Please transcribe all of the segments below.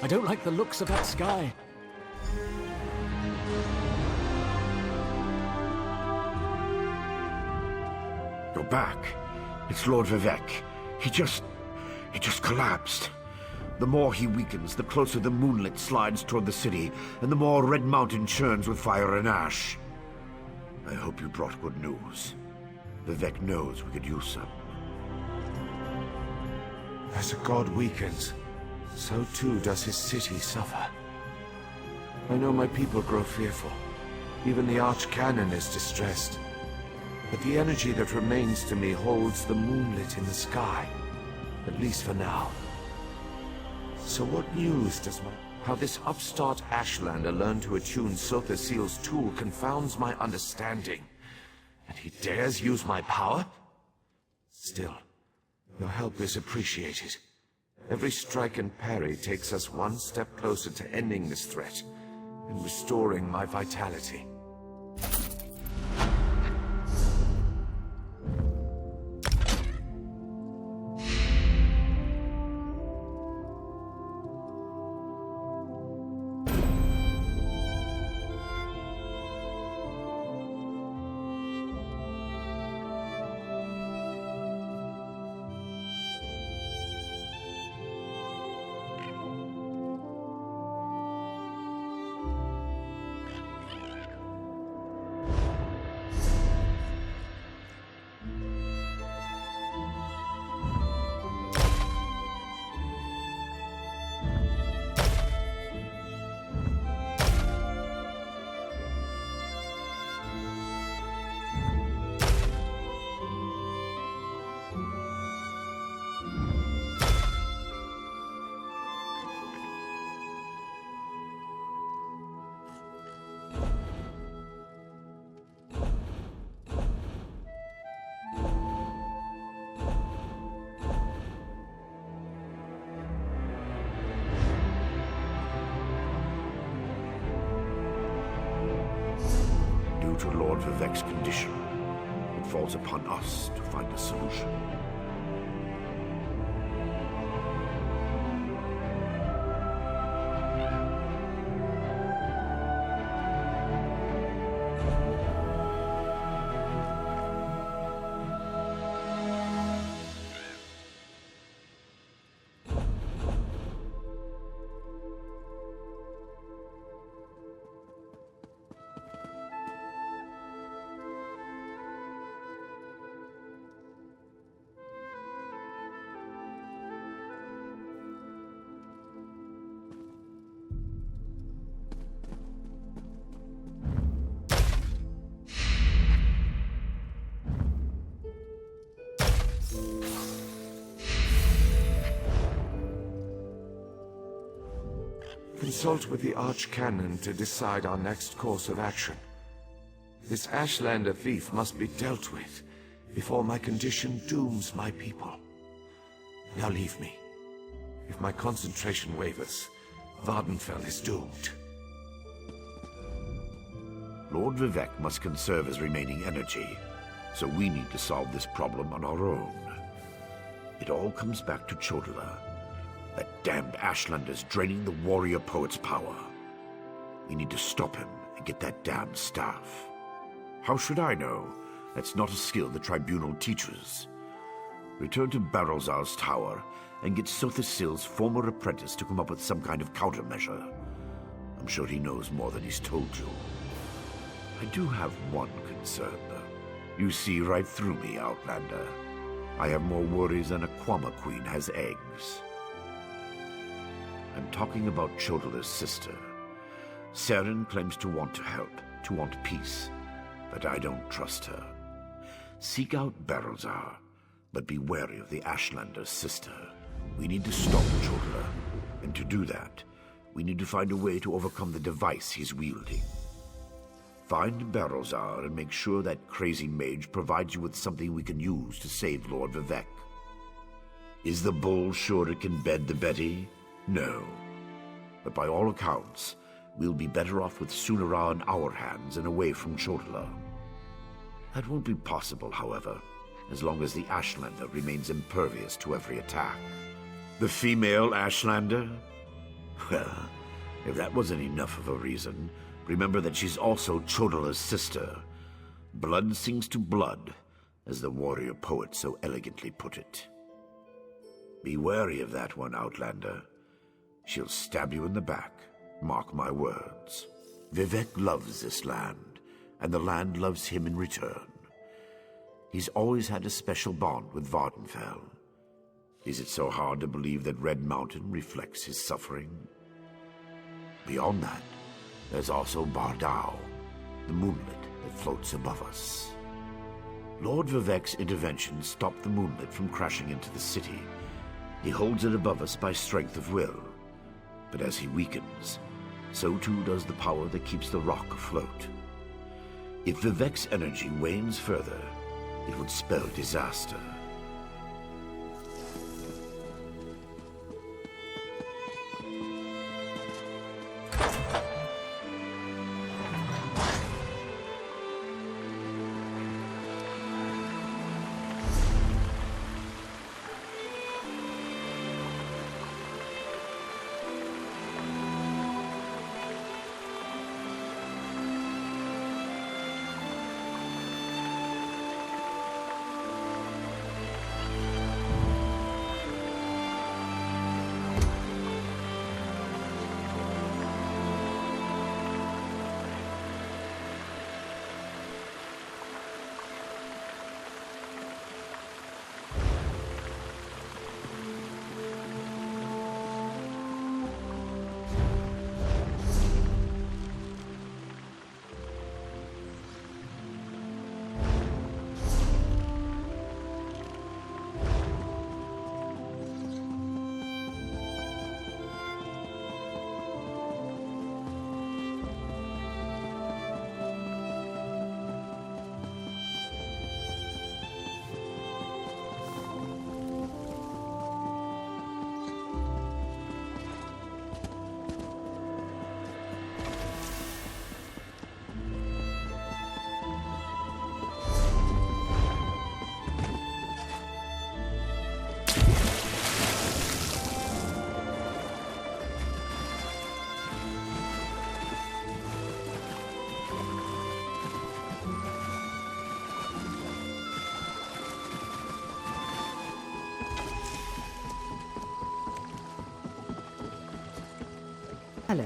I don't like the looks of that sky. You're back. It's Lord Vivek. He just collapsed. The more he weakens, the closer the moonlit slides toward the city, and the more Red Mountain churns with fire and ash. I hope you brought good news. Vivek knows we could use some. As a god weakens, so too does his city suffer. I know my people grow fearful. Even the Archcanon is distressed. But the energy that remains to me holds the moonlit in the sky, at least for now. So what news does how this upstart Ashlander learned to attune Sotha Seal's tool confounds my understanding. And he dares use my power? Still, your help is appreciated. Every strike and parry takes us one step closer to ending this threat and restoring my vitality. Due to Lord Vivek's condition, it falls upon us to find a solution. Consult with the Archcanon to decide our next course of action. This Ashlander thief must be dealt with before my condition dooms my people. Now leave me. If my concentration wavers, Vardenfell is doomed. Lord Vivek must conserve his remaining energy, so we need to solve this problem on our own. It all comes back to Chodala. That damned Ashlander's draining the warrior poet's power. We need to stop him and get that damned staff. How should I know? That's not a skill the Tribunal teaches. Return to Barrelzar's tower and get Sothasil's former apprentice to come up with some kind of countermeasure. I'm sure he knows more than he's told you. I do have one concern. You see right through me, Outlander. I have more worries than a Kwama queen has eggs. I'm talking about Chodala's sister. Seren claims to want to help, to want peace, but I don't trust her. Seek out Barrelzar, but be wary of the Ashlander's sister. We need to stop Chodala, and to do that, we need to find a way to overcome the device he's wielding. Find Barrelzar and make sure that crazy mage provides you with something we can use to save Lord Vivek. Is the bull sure it can bed the Betty? No. But by all accounts, we'll be better off with Sunara in our hands and away from Chodala. That won't be possible, however, as long as the Ashlander remains impervious to every attack. The female Ashlander? Well, if that wasn't enough of a reason, remember that she's also Chodola's sister. Blood sings to blood, as the warrior poet so elegantly put it. Be wary of that one, Outlander. She'll stab you in the back, mark my words. Vivek loves this land, and the land loves him in return. He's always had a special bond with Vardenfell. Is it so hard to believe that Red Mountain reflects his suffering? Beyond that, there's also Bardao, the moonlit that floats above us. Lord Vivek's intervention stopped the moonlit from crashing into the city. He holds it above us by strength of will. But as he weakens, so too does the power that keeps the rock afloat. If Vivek's energy wanes further, it would spell disaster. Hello.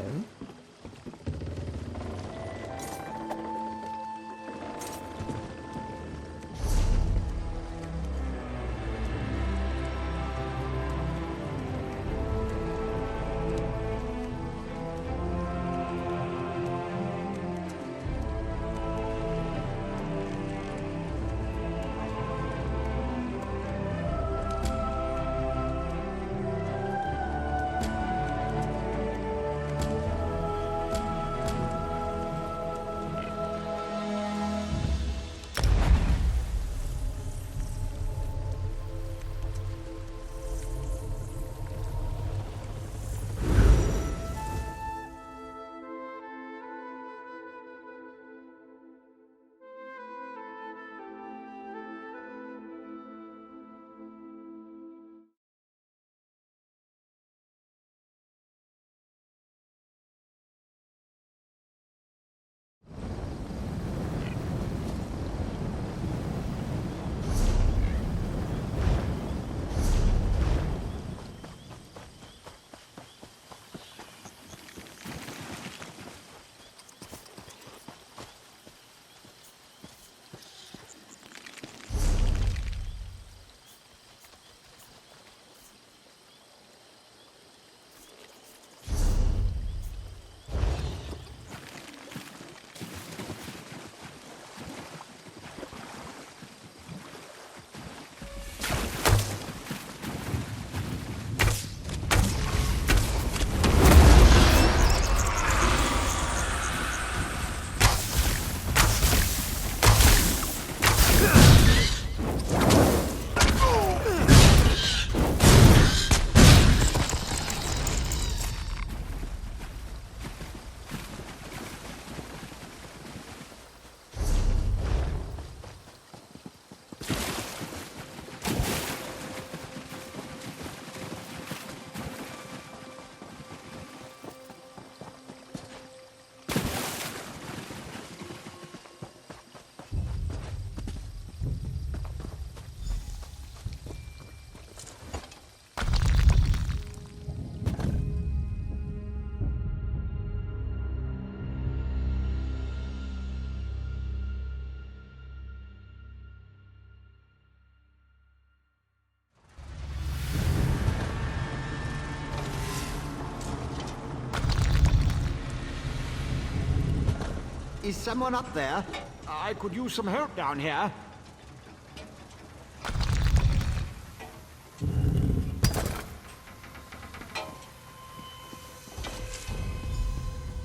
Is someone up there? I could use some help down here.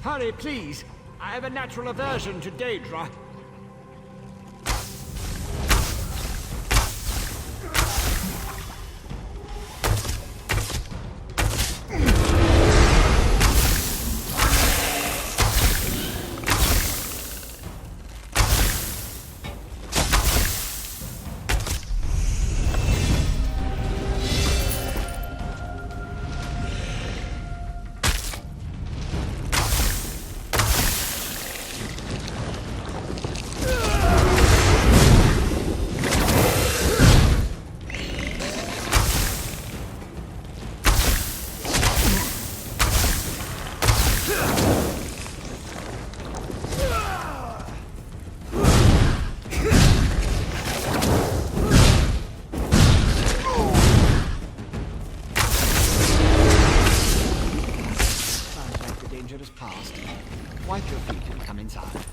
Hurry, please. I have a natural aversion to Daedra. Wipe your feet and come inside.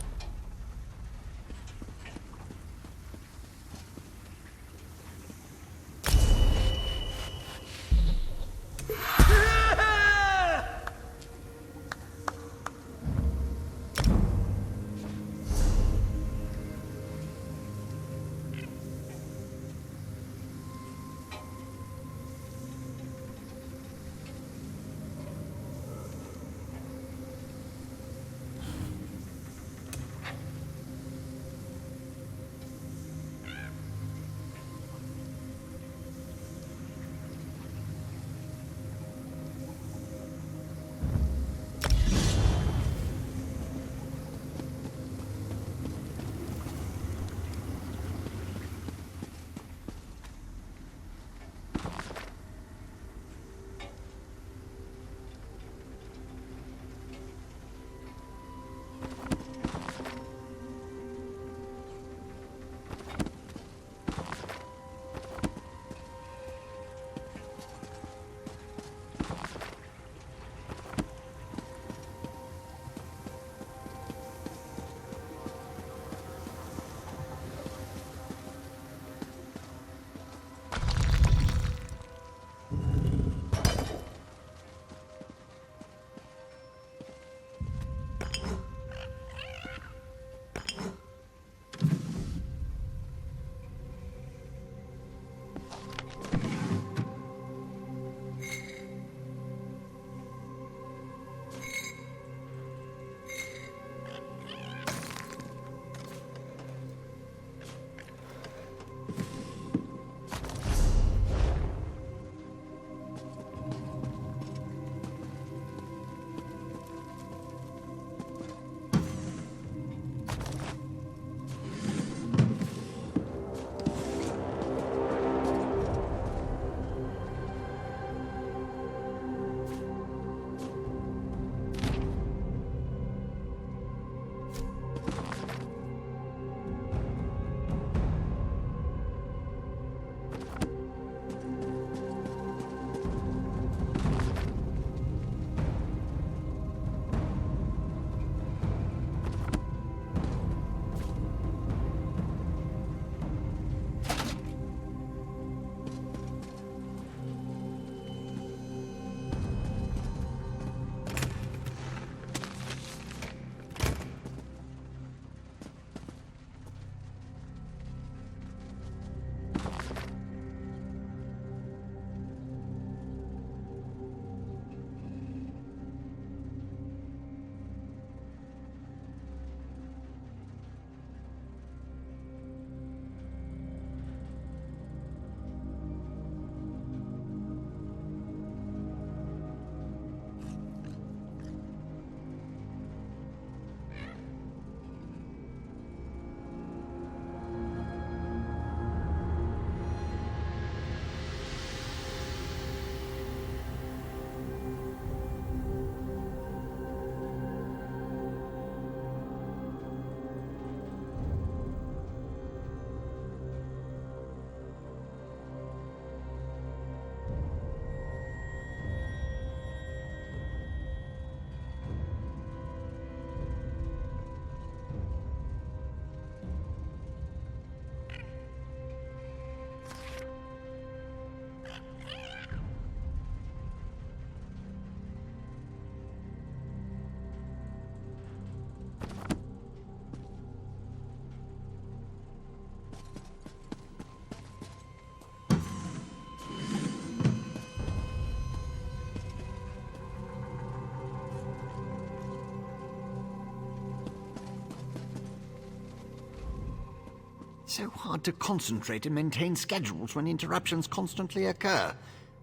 It's so hard to concentrate and maintain schedules when interruptions constantly occur.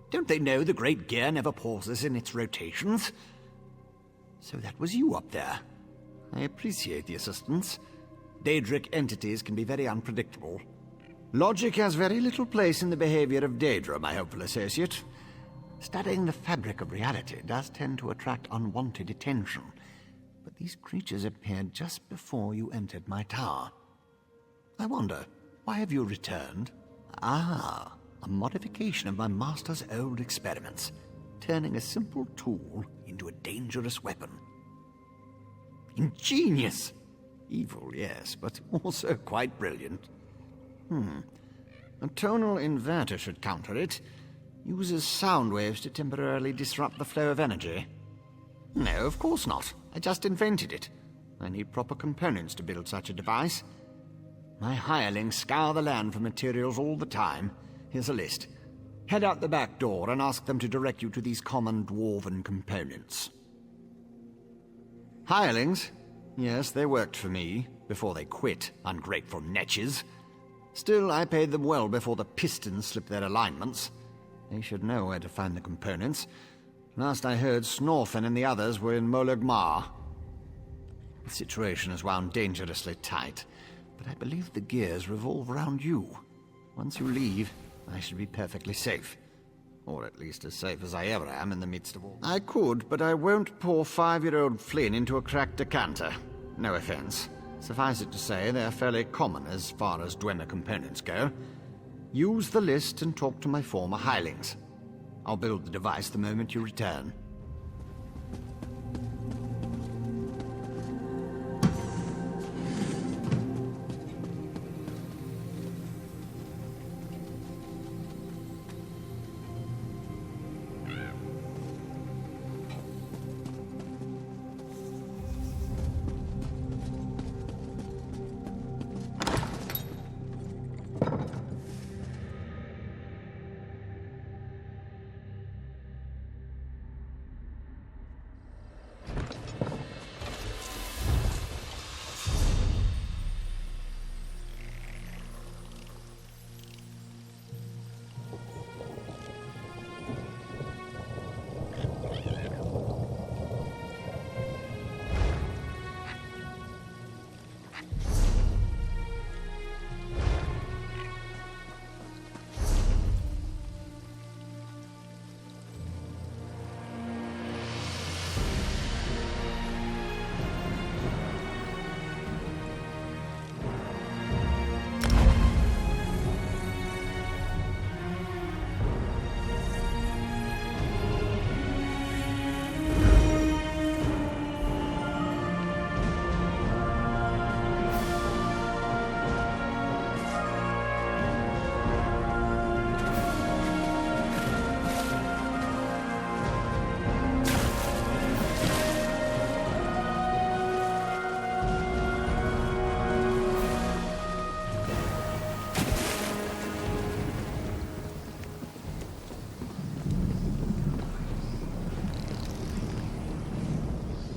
Don't they know the great gear never pauses in its rotations? So that was you up there. I appreciate the assistance. Daedric entities can be very unpredictable. Logic has very little place in the behavior of Daedra, my hopeful associate. Studying the fabric of reality does tend to attract unwanted attention. But these creatures appeared just before you entered my tower. I wonder, why have you returned? Ah, a modification of my master's old experiments, turning a simple tool into a dangerous weapon. Ingenious! Evil, yes, but also quite brilliant. A tonal inverter should counter it. Uses sound waves to temporarily disrupt the flow of energy. No, of course not. I just invented it. I need proper components to build such a device. My hirelings scour the land for materials all the time. Here's a list. Head out the back door and ask them to direct you to these common dwarven components. Hirelings? Yes, they worked for me, before they quit, ungrateful netches. Still, I paid them well before the pistons slipped their alignments. They should know where to find the components. Last I heard, Snorfen and the others were in Molagmar. The situation is wound dangerously tight, but I believe the gears revolve around you. Once you leave, I should be perfectly safe. Or at least as safe as I ever am in the midst of all... I could, but I won't pour 5-year-old Flynn into a cracked decanter. No offense. Suffice it to say, they're fairly common as far as Dwemer components go. Use the list and talk to my former hirelings. I'll build the device the moment you return.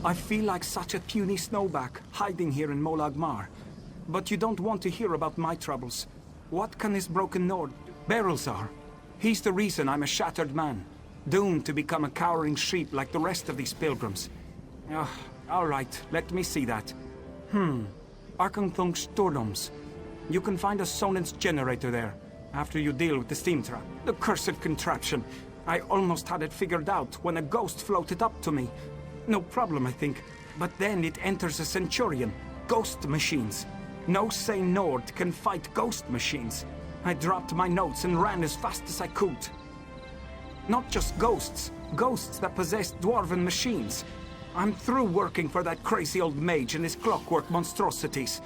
I feel like such a puny snowback, hiding here in Molagmar. But you don't want to hear about my troubles. What can this broken Nord do? Berylzar. He's the reason I'm a shattered man, doomed to become a cowering sheep like the rest of these pilgrims. All right, let me see that. Arkanthung Stordoms. You can find a Sonance generator there, after you deal with the steam trap. The cursed contraption. I almost had it figured out when a ghost floated up to me. No problem, I think. But then it enters a Centurion. Ghost machines. No sane Nord can fight ghost machines. I dropped my notes and ran as fast as I could. Not just ghosts. Ghosts that possess dwarven machines. I'm through working for that crazy old mage and his clockwork monstrosities.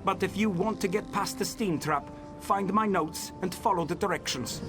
But if you want to get past the steam trap, find my notes and follow the directions.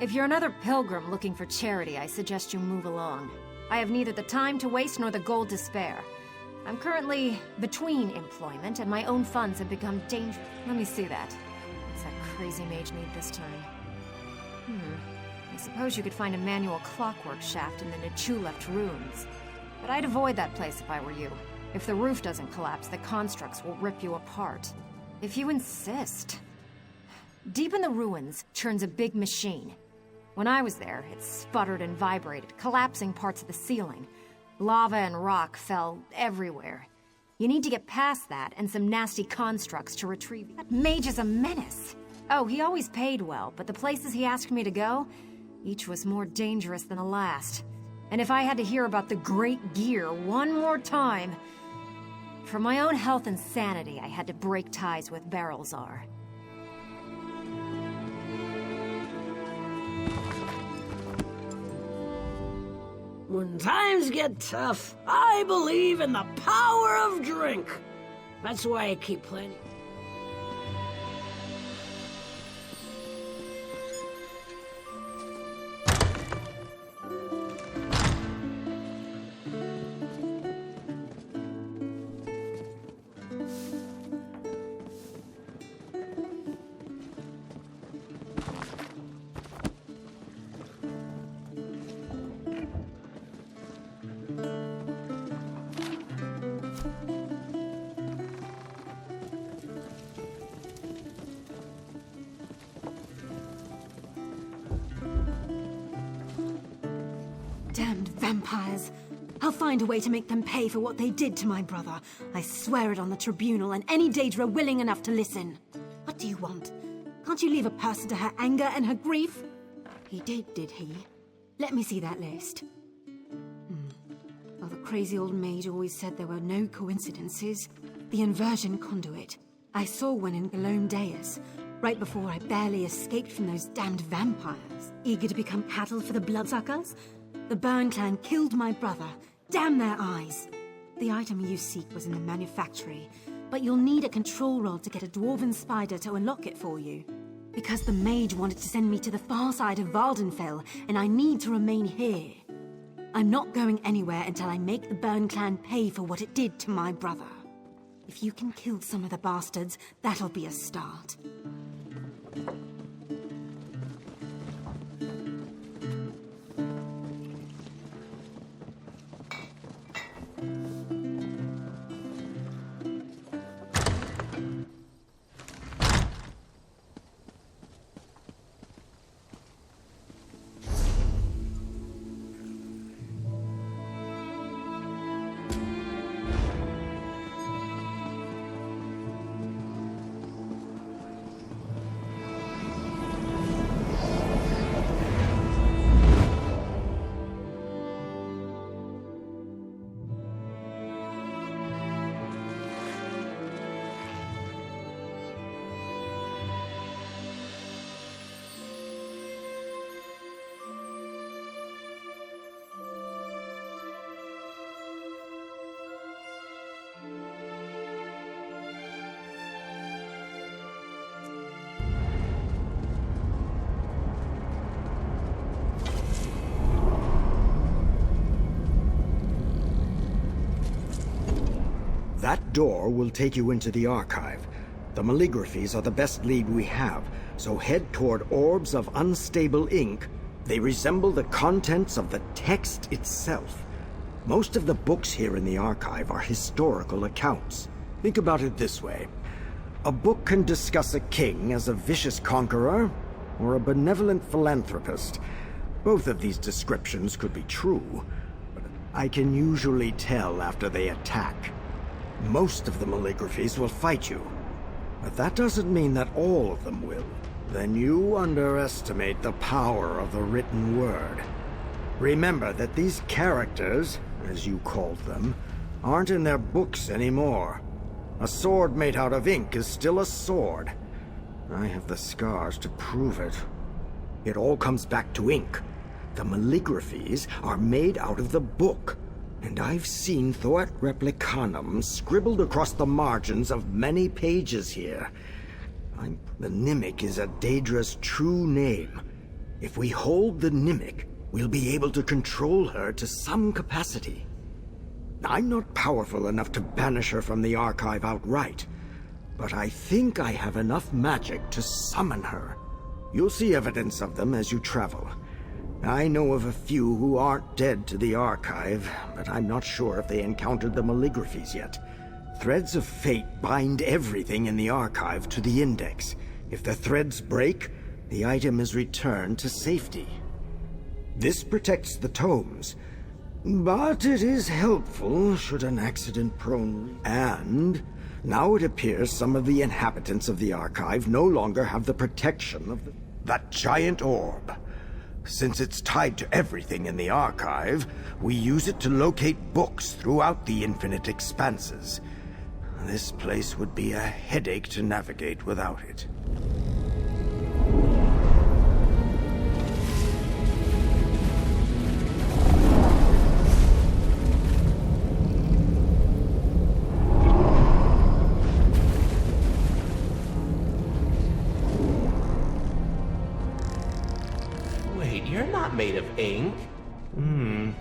If you're another pilgrim looking for charity, I suggest you move along. I have neither the time to waste nor the gold to spare. I'm currently between employment, and my own funds have become dangerous. Let me see that. What's that crazy mage need this time? I suppose you could find a manual clockwork shaft in the Nichuleft ruins. But I'd avoid that place if I were you. If the roof doesn't collapse, the constructs will rip you apart. If you insist. Deep in the ruins churns a big machine. When I was there, it sputtered and vibrated, collapsing parts of the ceiling. Lava and rock fell everywhere. You need to get past that and some nasty constructs to retrieve you. That mage is a menace. Oh, he always paid well, but the places he asked me to go, each was more dangerous than the last. And if I had to hear about the Great Gear one more time... For my own health and sanity, I had to break ties with Barrelzar. When times get tough, I believe in the power of drink. That's why I keep playing. Damned vampires. I'll find a way to make them pay for what they did to my brother. I swear it on the tribunal and any Daedra willing enough to listen. What do you want? Can't you leave a person to her anger and her grief? He did he? Let me see that list. Well, the crazy old mage always said there were no coincidences. The inversion conduit. I saw one in Galone Deus, right before I barely escaped from those damned vampires. Eager to become cattle for the bloodsuckers? The Burn clan killed my brother. Damn their eyes. The item you seek was in the manufactory, but you'll need a control rod to get a dwarven spider to unlock it for you. Because the mage wanted to send me to the far side of Vardenfell, and I need to remain here. I'm not going anywhere until I make the Burn clan pay for what it did to my brother. If you can kill some of the bastards, that'll be a start. That door will take you into the archive. The malligraphies are the best lead we have, so head toward orbs of unstable ink. They resemble the contents of the text itself. Most of the books here in the archive are historical accounts. Think about it this way. A book can discuss a king as a vicious conqueror or a benevolent philanthropist. Both of these descriptions could be true, but I can usually tell after they attack. Most of the malligraphies will fight you, but that doesn't mean that all of them will. Then you underestimate the power of the written word. Remember that these characters, as you called them, aren't in their books anymore. A sword made out of ink is still a sword. I have the scars to prove it. It all comes back to ink. The malligraphies are made out of the book. And I've seen Thoat Replicanum scribbled across the margins of many pages here. The Nimic is a Daedra's true name. If we hold the Nimic, we'll be able to control her to some capacity. I'm not powerful enough to banish her from the Archive outright, but I think I have enough magic to summon her. You'll see evidence of them as you travel. I know of a few who aren't dead to the Archive, but I'm not sure if they encountered the Maligraphies yet. Threads of fate bind everything in the Archive to the Index. If the threads break, the item is returned to safety. This protects the tomes, but it is helpful should an accident-prone... And now it appears some of the inhabitants of the Archive no longer have the protection of that giant orb. Since it's tied to everything in the Archive, we use it to locate books throughout the infinite expanses. This place would be a headache to navigate without it. You're not made of ink.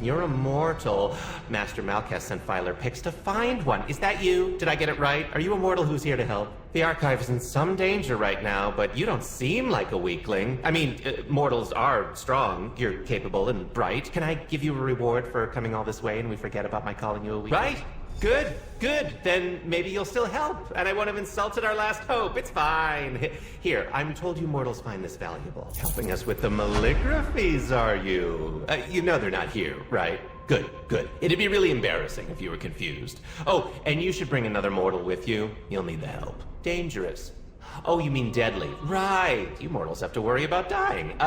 You're immortal. Master Malkath sent Filer Pix to find one. Is that you? Did I get it right? Are you a mortal who's here to help? The Archive is in some danger right now, but you don't seem like a weakling. I mean, mortals are strong. You're capable and bright. Can I give you a reward for coming all this way and we forget about my calling you a weakling? Right? Good, good. Then maybe you'll still help, and I won't have insulted our last hope. It's fine. Here, I'm told you mortals find this valuable. Helping us with the Maligraphies, are you? You know they're not here, right? Good, good. It'd be really embarrassing if you were confused. Oh, and you should bring another mortal with you. You'll need the help. Dangerous. Oh, you mean deadly. Right. You mortals have to worry about dying.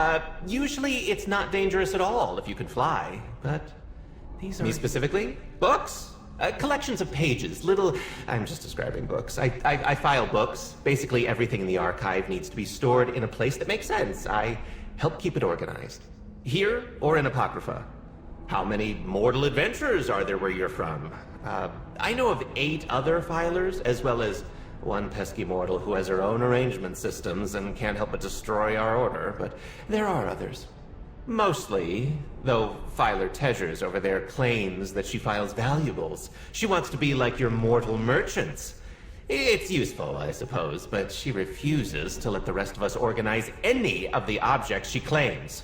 Usually it's not dangerous at all if you can fly, but these are... Me specifically? Books? Collections of pages, I'm just describing books. I file books. Basically everything in the Archive needs to be stored in a place that makes sense. I help keep it organized. Here or in Apocrypha. How many mortal adventurers are there where you're from? I know of 8 other filers, as well as one pesky mortal who has her own arrangement systems and can't help but destroy our order, but there are others. Mostly, though Filer Tezzers over there claims that she files valuables. She wants to be like your mortal merchants. It's useful, I suppose, but she refuses to let the rest of us organize any of the objects she claims.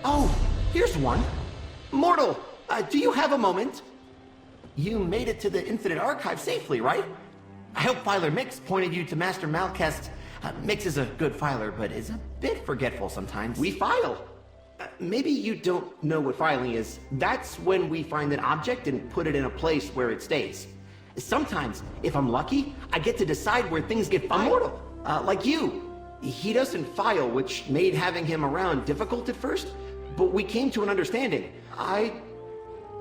Oh, here's one. Mortal, do you have a moment? You made it to the Infinite Archive safely, right? I hope Filer Mix pointed you to Master Malkest. Mix is a good filer, but is a bit forgetful sometimes. We file. Maybe you don't know what filing is. That's when we find an object and put it in a place where it stays. Sometimes, if I'm lucky, I get to decide where things get filed. Immortal, like you. He doesn't file, which made having him around difficult at first, but we came to an understanding. I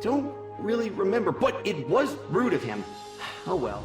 don't really remember, but it was rude of him. Oh well.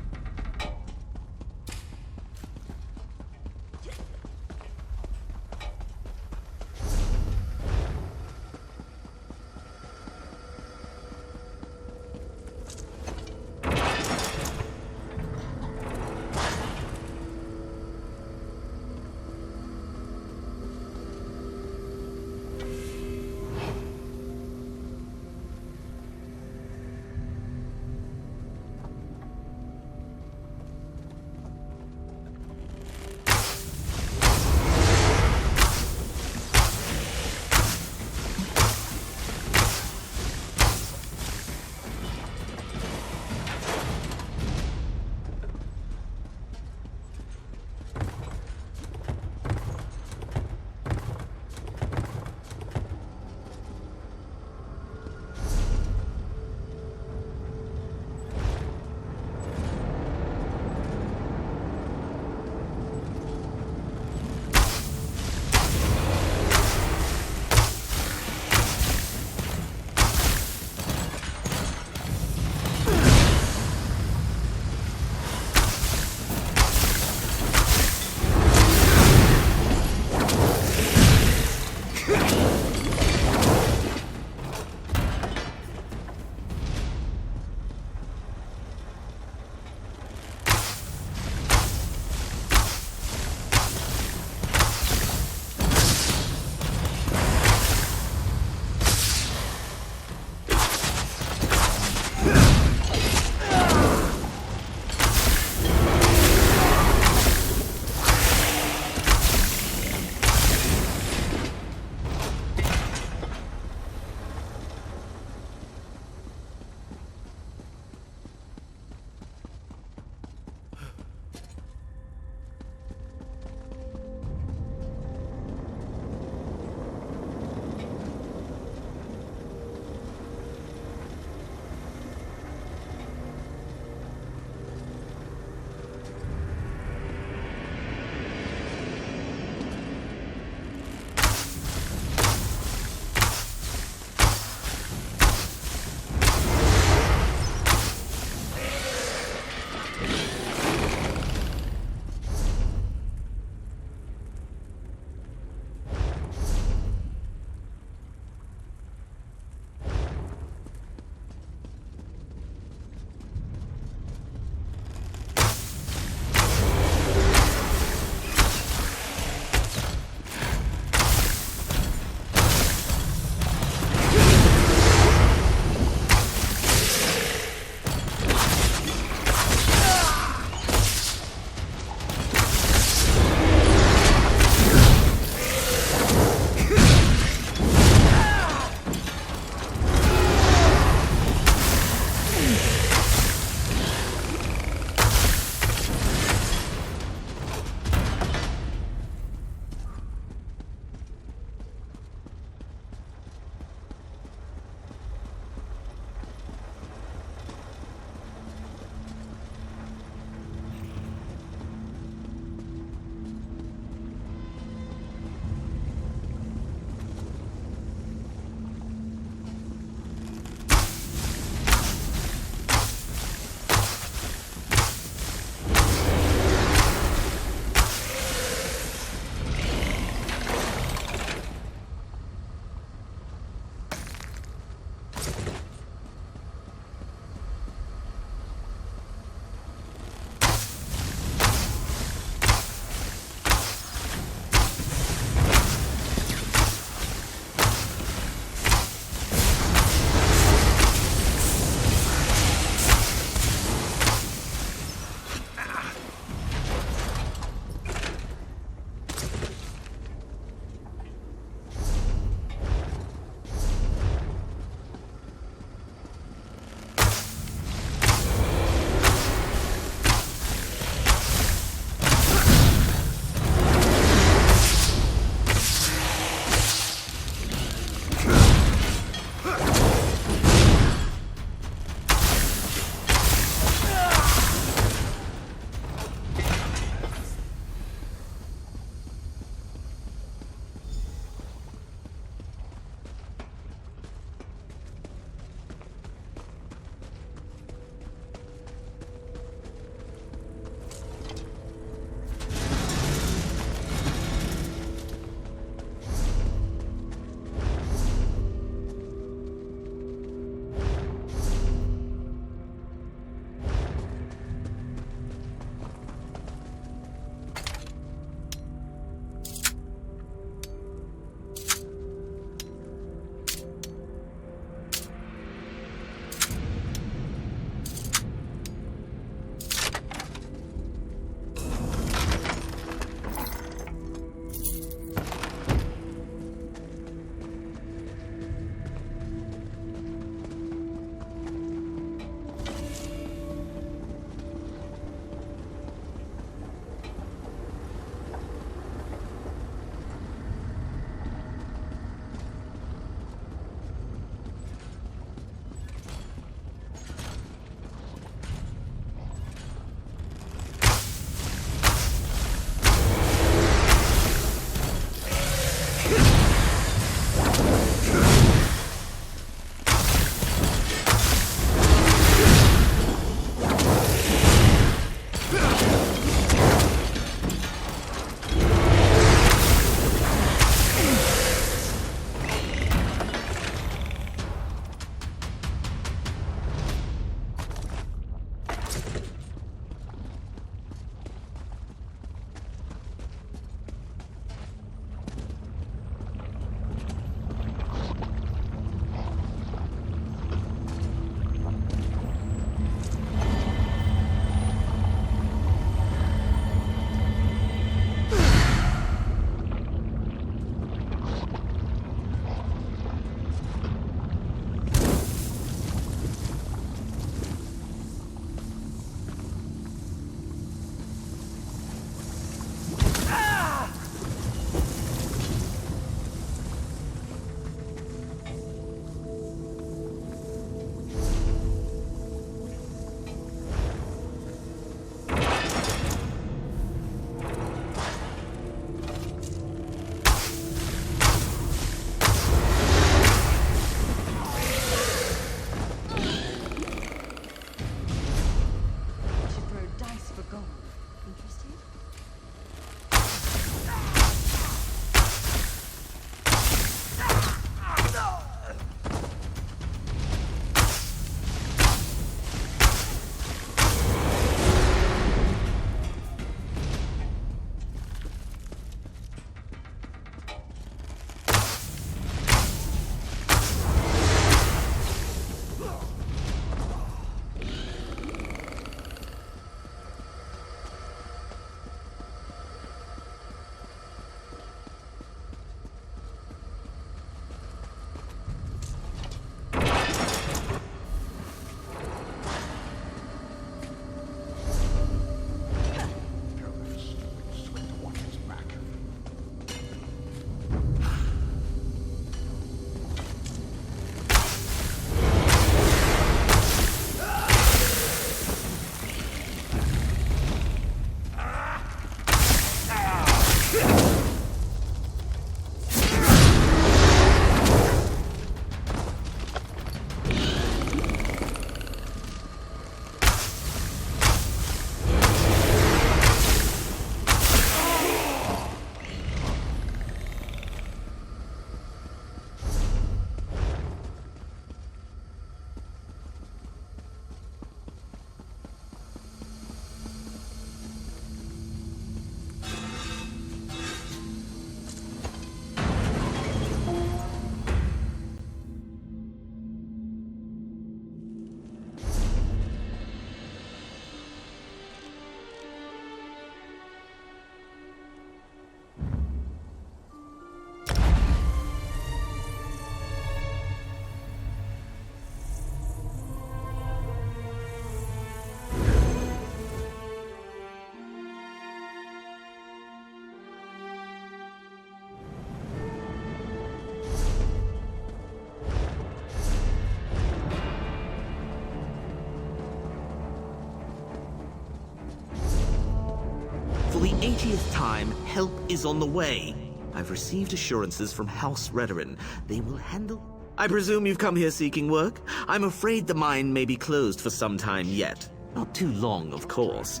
80th time, help is on the way. I've received assurances from House Redoran. They will handle... I presume you've come here seeking work? I'm afraid the mine may be closed for some time yet. Not too long, of course.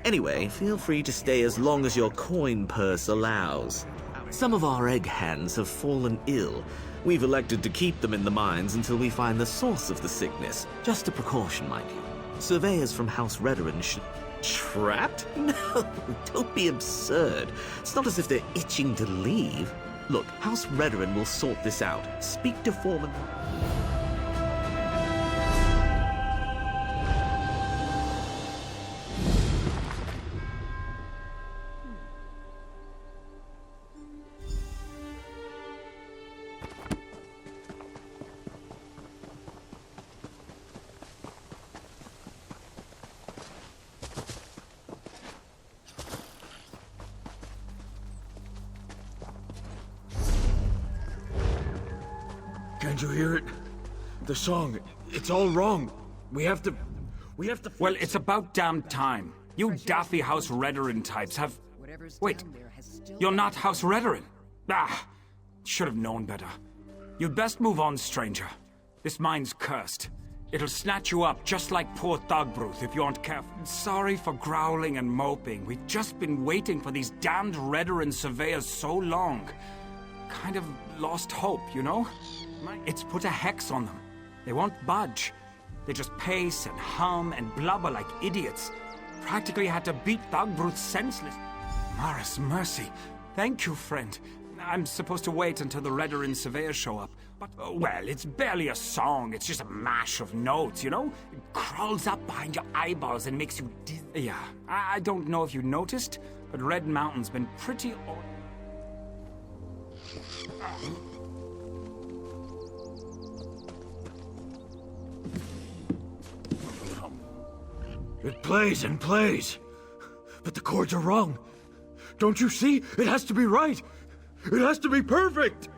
Anyway, feel free to stay as long as your coin purse allows. Some of our egg hands have fallen ill. We've elected to keep them in the mines until we find the source of the sickness. Just a precaution, mind you. Surveyors from House Redoran should... Trapped? No, don't be absurd. It's not as if they're itching to leave. Look, House Redoran will sort this out. Speak to Foreman... Can't you hear it? The song, it's all wrong. We have to... Well, it's about damn time. You daffy House Redoran types have... Wait, you're not House Redoran? Ah, should have known better. You'd best move on, stranger. This mine's cursed. It'll snatch you up just like poor Thogbruth if you aren't careful. Sorry for growling and moping. We've just been waiting for these damned Redoran surveyors so long. Kind of lost hope, you know? It's put a hex on them. They won't budge. They just pace and hum and blubber like idiots. Practically had to beat Thogbruth senseless. Maris, mercy. Thank you, friend. I'm supposed to wait until the Redoran surveyors show up. But, well, it's barely a song. It's just a mash of notes, you know? It crawls up behind your eyeballs and makes you dizzy. Yeah, I don't know if you noticed, but Red Mountain's been pretty... It plays and plays. But the chords are wrong. Don't you see? It has to be right. It has to be perfect.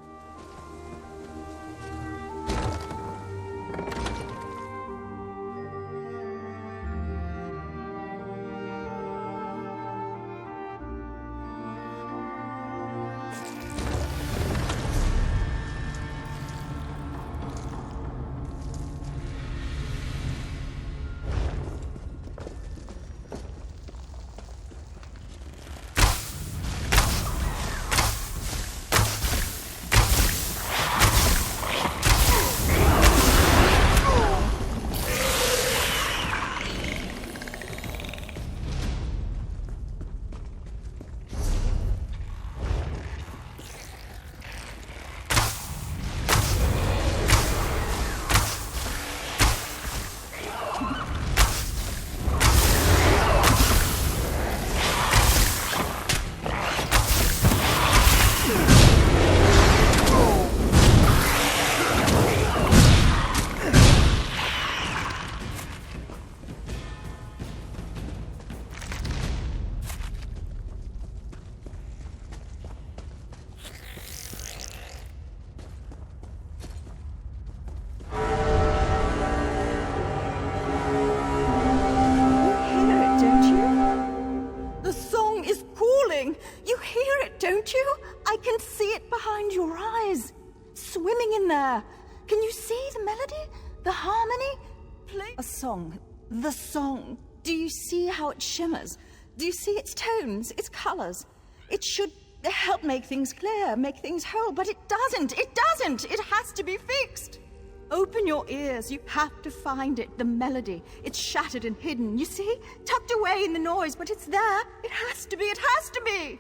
Don't you? I can see it behind your eyes. Swimming in there. Can you see the melody? The harmony? Play a song. The song. Do you see how it shimmers? Do you see its tones, its colors? It should help make things clear, make things whole, but it doesn't. It doesn't. It has to be fixed. Open your ears. You have to find it, the melody. It's shattered and hidden, you see? Tucked away in the noise, but it's there. It has to be. It has to be.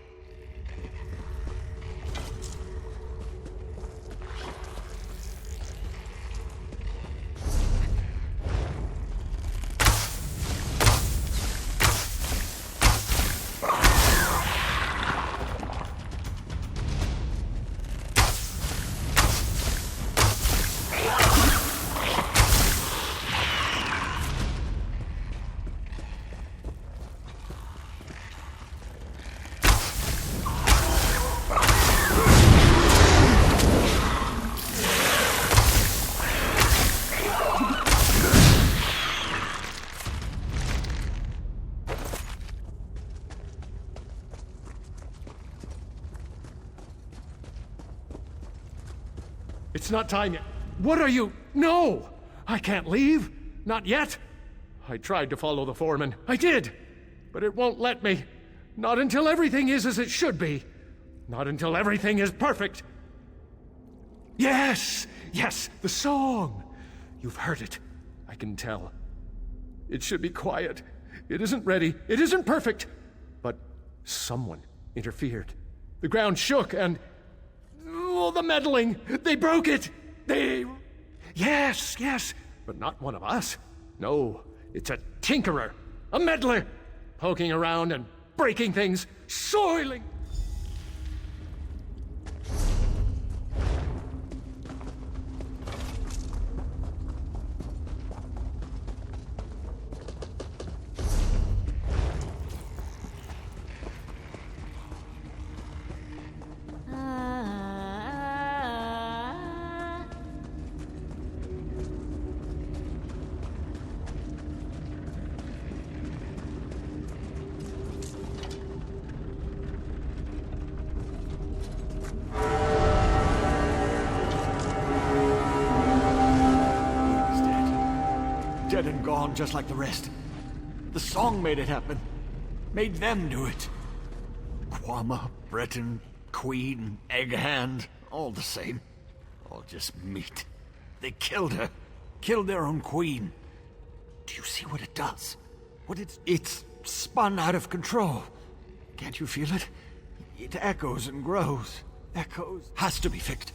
It's not time yet. What are you? No! I can't leave. Not yet. I tried to follow the foreman. I did. But it won't let me. Not until everything is as it should be. Not until everything is perfect. Yes! Yes, the song! You've heard it. I can tell. It should be quiet. It isn't ready. It isn't perfect. But someone interfered. The ground shook and... Oh, the meddling! They broke it! They... Yes, yes, but not one of us. No, it's a tinkerer, a meddler, poking around and breaking things, soiling... Dead and gone, just like the rest. The song made it happen. Made them do it. Quama, Breton, Queen, Egghand, all the same. All just meat. They killed her. Killed their own queen. Do you see what it does? It's spun out of control. Can't you feel it? It echoes and grows. Echoes. Has to be fixed.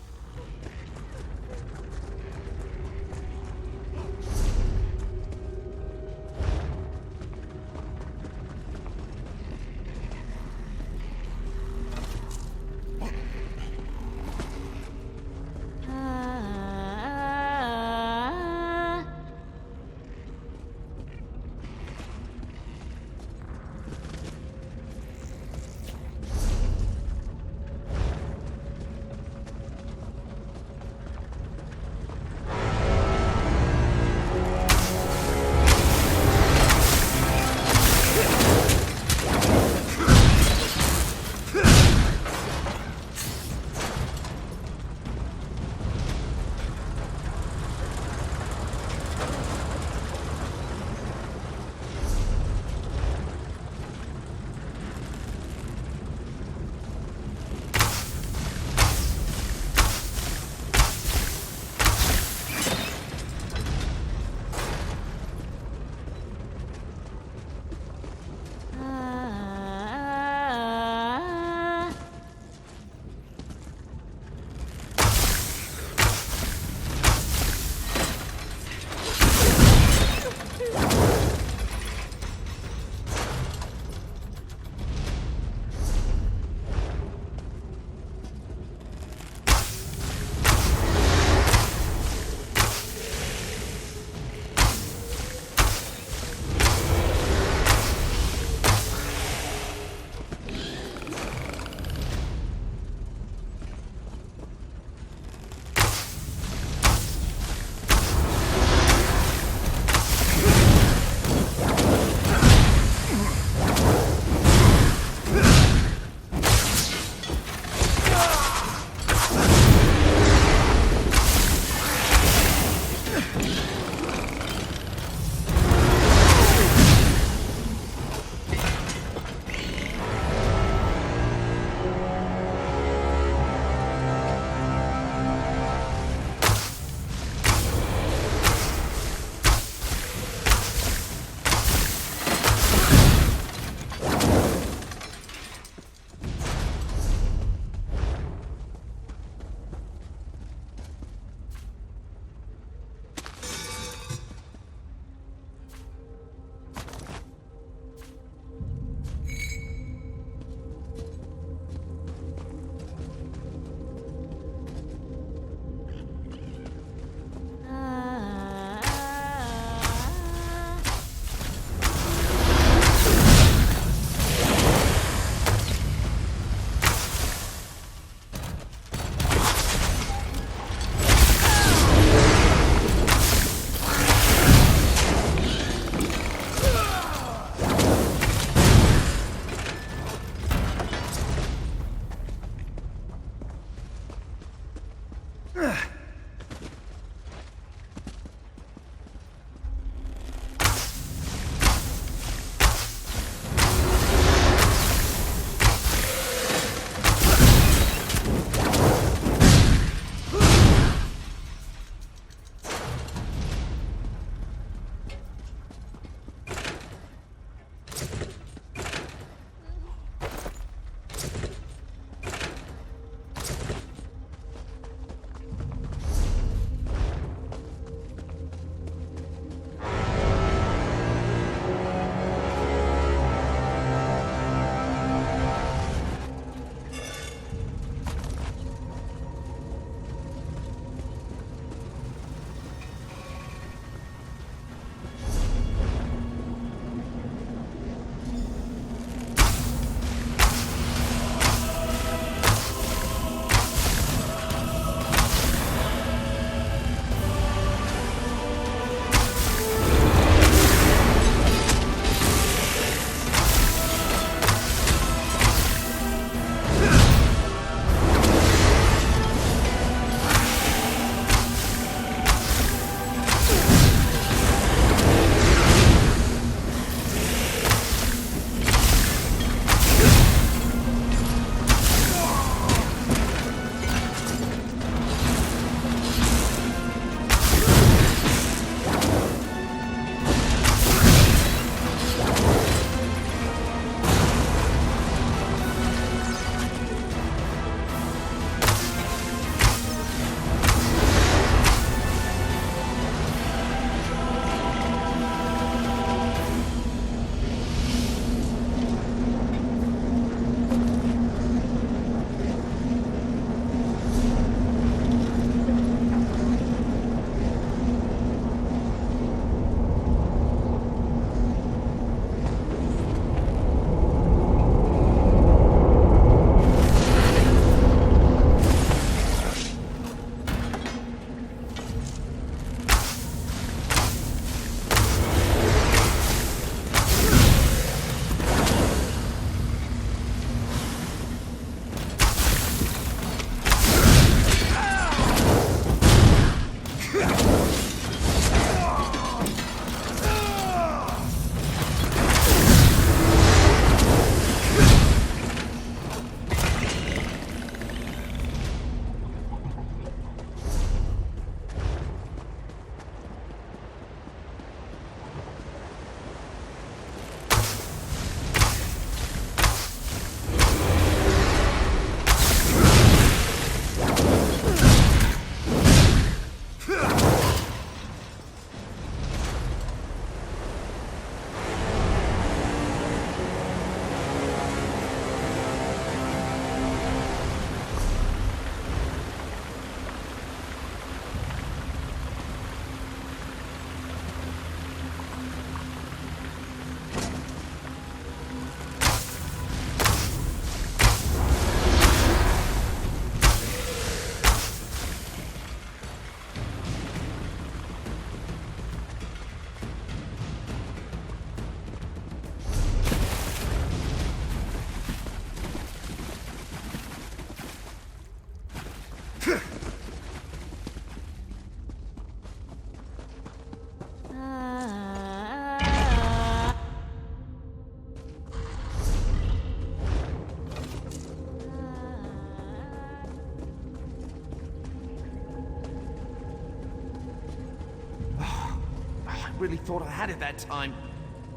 really thought I had it that time.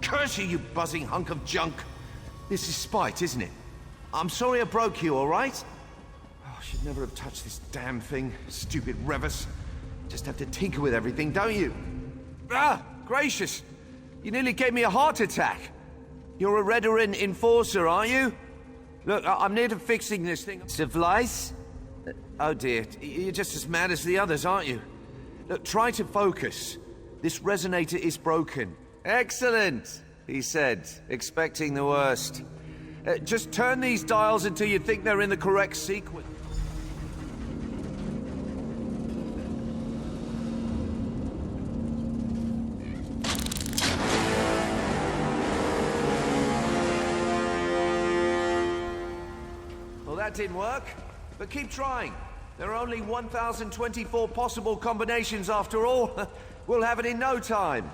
Curse you, you buzzing hunk of junk! This is spite, isn't it? I'm sorry I broke you, all right? Oh, I should never have touched this damn thing. Stupid Revis. Just have to tinker with everything, don't you? Ah, gracious! You nearly gave me a heart attack. You're a Redoran enforcer, aren't you? Look, I'm near to fixing this thing. Civilized? Oh dear, you're just as mad as the others, aren't you? Look, try to focus. This resonator is broken. Excellent, he said, expecting the worst. Just turn these dials until you think they're in the correct sequence. Well, that didn't work, but keep trying. There are only 1,024 possible combinations after all. We'll have it in no time.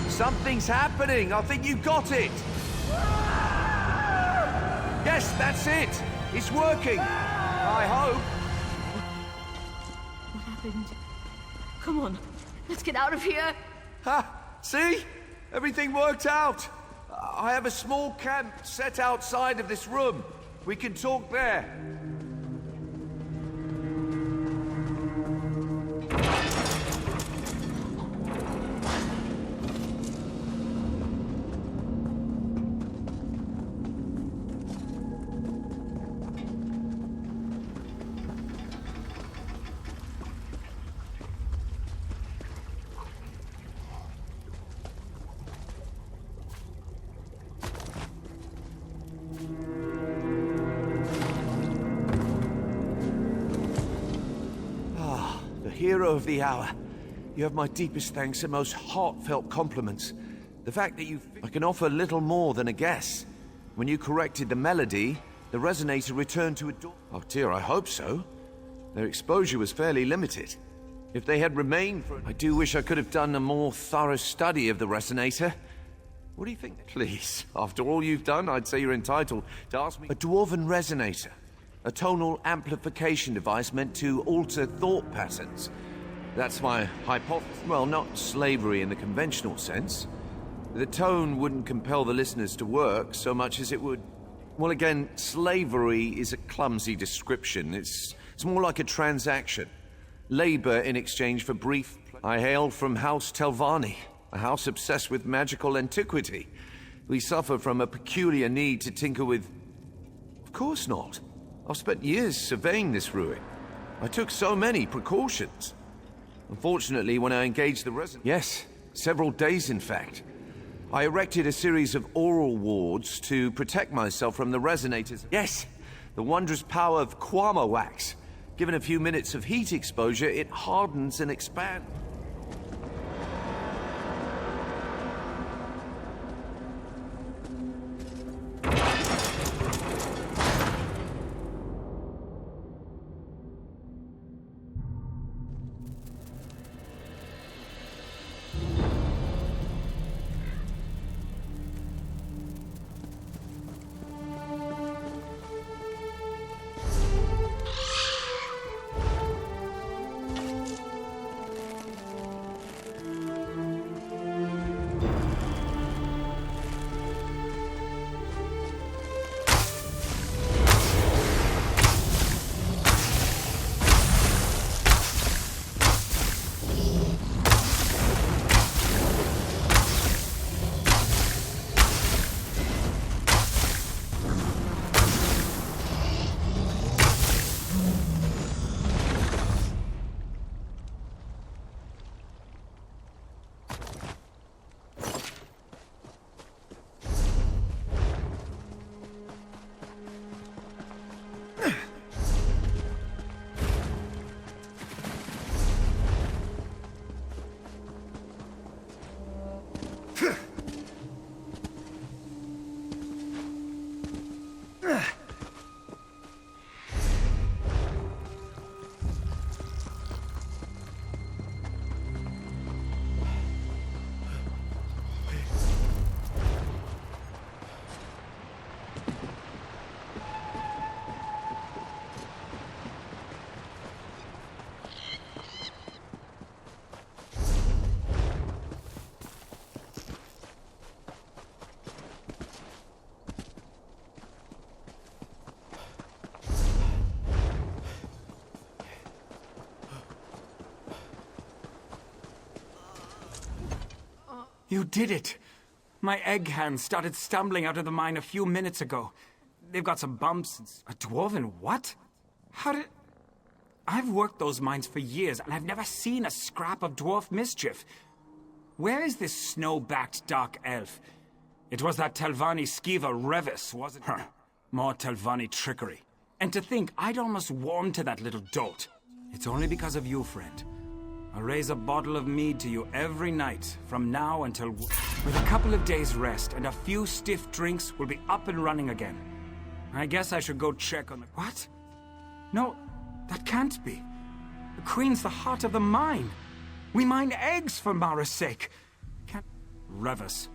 Something's happening. I think you got it. Yes, that's it. It's working. I hope. What happened? Come on, let's get out of here. Ha! See? Everything worked out. I have a small camp set outside of this room. We can talk there. Hero of the hour. You have my deepest thanks and most heartfelt compliments. The fact that I can offer little more than a guess. When you corrected the melody, the resonator returned to a door. Oh dear, I hope so. Their exposure was fairly limited. If they had remained for... I do wish I could have done a more thorough study of the resonator. What do you think? Please, after all you've done, I'd say you're entitled to ask me... A dwarven resonator. A tonal amplification device meant to alter thought patterns. That's my hypothesis. Well, not slavery in the conventional sense. The tone wouldn't compel the listeners to work so much as it would... Well, again, slavery is a clumsy description. It's more like a transaction. Labor in exchange for brief... I hail from House Telvanni, a house obsessed with magical antiquity. We suffer from a peculiar need to tinker with... Of course not. I've spent years surveying this ruin. I took so many precautions. Unfortunately, when I engaged the resident... Yes, several days in fact. I erected a series of oral wards to protect myself from the resonators. Yes, the wondrous power of Kwama wax. Given a few minutes of heat exposure, it hardens and expands. You did it! My egg hands started stumbling out of the mine a few minutes ago. They've got some bumps. A dwarven what? How did... I've worked those mines for years, and I've never seen a scrap of dwarf mischief. Where is this snow-backed dark elf? It was that Telvanni skeever Revis, wasn't it? More Telvanni trickery. And to think I'd almost warmed to that little dolt. It's only because of you, friend. I'll raise a bottle of mead to you every night, from now until... With a couple of days' rest and a few stiff drinks, we'll be up and running again. I guess I should go check on the... What? No, that can't be. The Queen's the heart of the mine. We mine eggs for Mara's sake. Can't... Revis,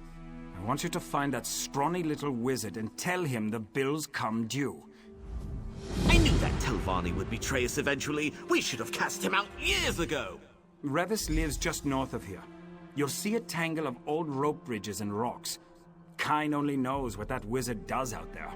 I want you to find that scrawny little wizard and tell him the bills come due. I knew that Telvanni would betray us eventually. We should have cast him out years ago. Revis lives just north of here. You'll see a tangle of old rope bridges and rocks. Kine only knows what that wizard does out there.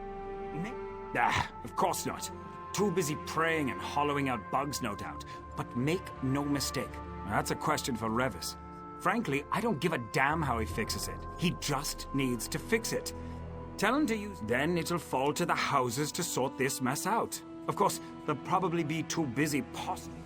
Of course not. Too busy praying and hollowing out bugs, no doubt. But make no mistake, that's a question for Revis. Frankly, I don't give a damn how he fixes it. He just needs to fix it. Tell him to use... Then it'll fall to the houses to sort this mess out. Of course, they'll probably be too busy possibly...